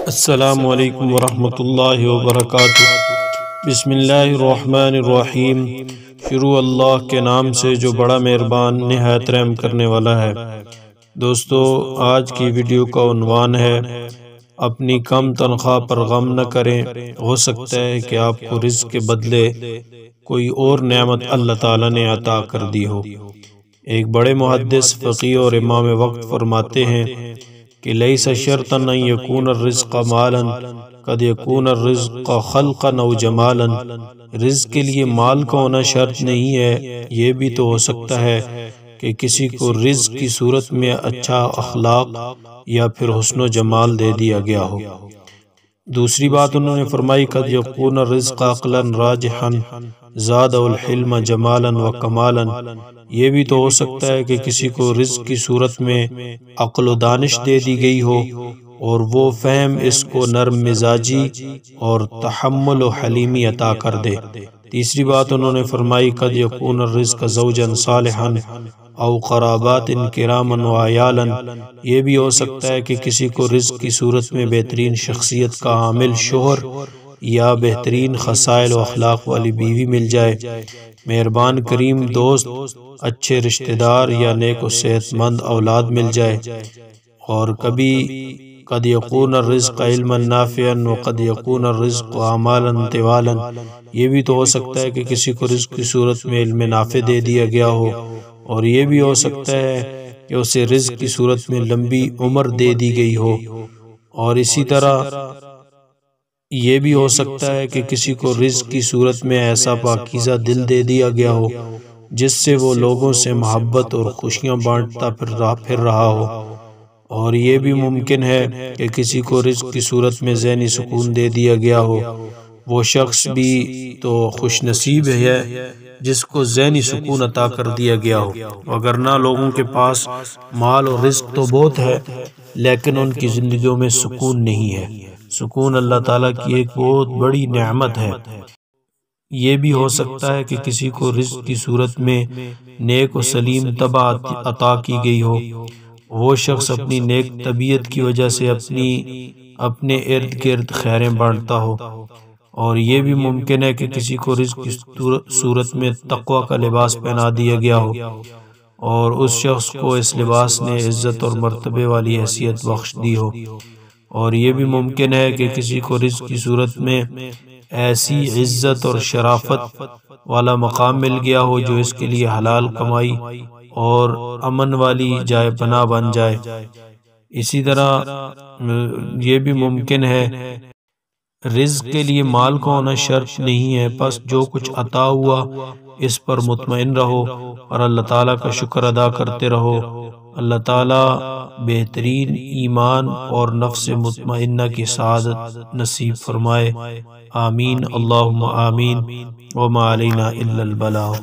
السلام علیکم ورحمۃ اللہ وبرکاتہ۔ بسم اللہ الرحمن الرحیم۔ شروع اللہ کے نام سے جو بڑا مہربان نہایت رحم کرنے والا ہے۔ دوستو، آج کی ویڈیو کا عنوان ہے اپنی کم تنخواہ پر غم نہ کریں، ہو سکتا ہے کہ آپ کو رزق کے بدلے کوئی اور نعمت اللہ تعالیٰ نے عطا کر دی ہو۔ ایک بڑے محدث، فقیہ اور امام وقت فرماتے ہیں کہ لیس شرطا ان یکون الرزق مالا قد یکون الرزق خلقا او جمالا، رزق کے لیے مال کا ہونا شرط نہیں ہے، یہ بھی تو ہو سکتا ہے کہ کسی کو رزق کی صورت میں اچھا اخلاق یا پھر حسن و جمال دے دیا گیا ہو۔ دوسری بات انہوں نے فرمائی قد یکون الرزق عقلا راجحا زاد الحلم جمالا و کمالا، یہ بھی تو ہو سکتا ہے کہ کسی کو رزق کی صورت میں عقل و دانش دے دی گئی ہو اور وہ فہم اس کو نرم مزاجی اور تحمل و حلیمی عطا کر دے۔ تیسری بات انہوں نے فرمائی قد یکون الرزق زوجا صالحا او قرابات کراما و عیالا، یہ بھی ہو سکتا ہے کہ کسی کو رزق کی صورت میں بہترین شخصیت کا حامل شوہر یا بہترین خصائل و اخلاق والی بیوی مل جائے، مہربان کریم دوست، اچھے رشتہ دار یا نیک و صحت مند اولاد مل جائے۔ اور کبھی قد یکون الرزق علما نافعا وقد یکون الرزق اعمالا طوالا، یہ بھی تو ہو سکتا ہے کہ کسی کو رزق کی صورت میں علم نافع دے دیا گیا ہو، اور یہ بھی ہو سکتا ہے کہ اسے رزق کی صورت میں لمبی عمر دے دی گئی ہو، اور اسی طرح یہ بھی ہو سکتا ہے کہ کسی کو رزق کی صورت میں ایسا پاکیزہ دل دے دیا گیا ہو جس سے وہ لوگوں سے محبت اور خوشیاں بانٹتا پھر رہا ہو، اور یہ بھی ممکن ہے کہ کسی کو رزق کی صورت میں ذہنی سکون دے دیا گیا ہو، وہ شخص بھی تو خوش نصیب ہے جس کو ذہنی سکون عطا کر دیا گیا ہو، وگرنہ لوگوں کے پاس مال اور رزق تو بہت ہے لیکن ان کی زندگیوں میں سکون نہیں ہے۔ سکون اللہ تعالیٰ کی ایک بہت بڑی نعمت ہے۔ یہ بھی ہو سکتا ہے کہ کسی کو رزق کی صورت میں نیک و سلیم طبع عطا کی گئی ہو، وہ شخص اپنی نیک طبیعت کی وجہ سے اپنے ارد گرد خیریں بانٹتا ہو، اور یہ بھی ممکن ہے کہ کسی کو رزق کی صورت میں تقوی کا لباس پہنا دیا گیا ہو اور اس شخص کو اس لباس نے عزت اور مرتبے والی حیثیت بخش دی ہو، اور یہ بھی ممکن ہے کہ کسی کو رزق کی صورت میں ایسی عزت اور شرافت والا مقام مل گیا ہو جو اس کے لیے حلال کمائی اور امن والی جائے پناہ بن جائے۔ اسی طرح یہ بھی ممکن ہے رزق کے لیے مال کا ہونا شرط نہیں ہے، بس جو کچھ عطا ہوا اس پر مطمئن رہو اور اللہ تعالیٰ کا شکر ادا کرتے رہو۔ اللہ تعالیٰ بہترین ایمان اور نفس مطمئنہ کی سعادت نصیب فرمائے، آمین اللہم آمین، وما علینا الا البلاغ۔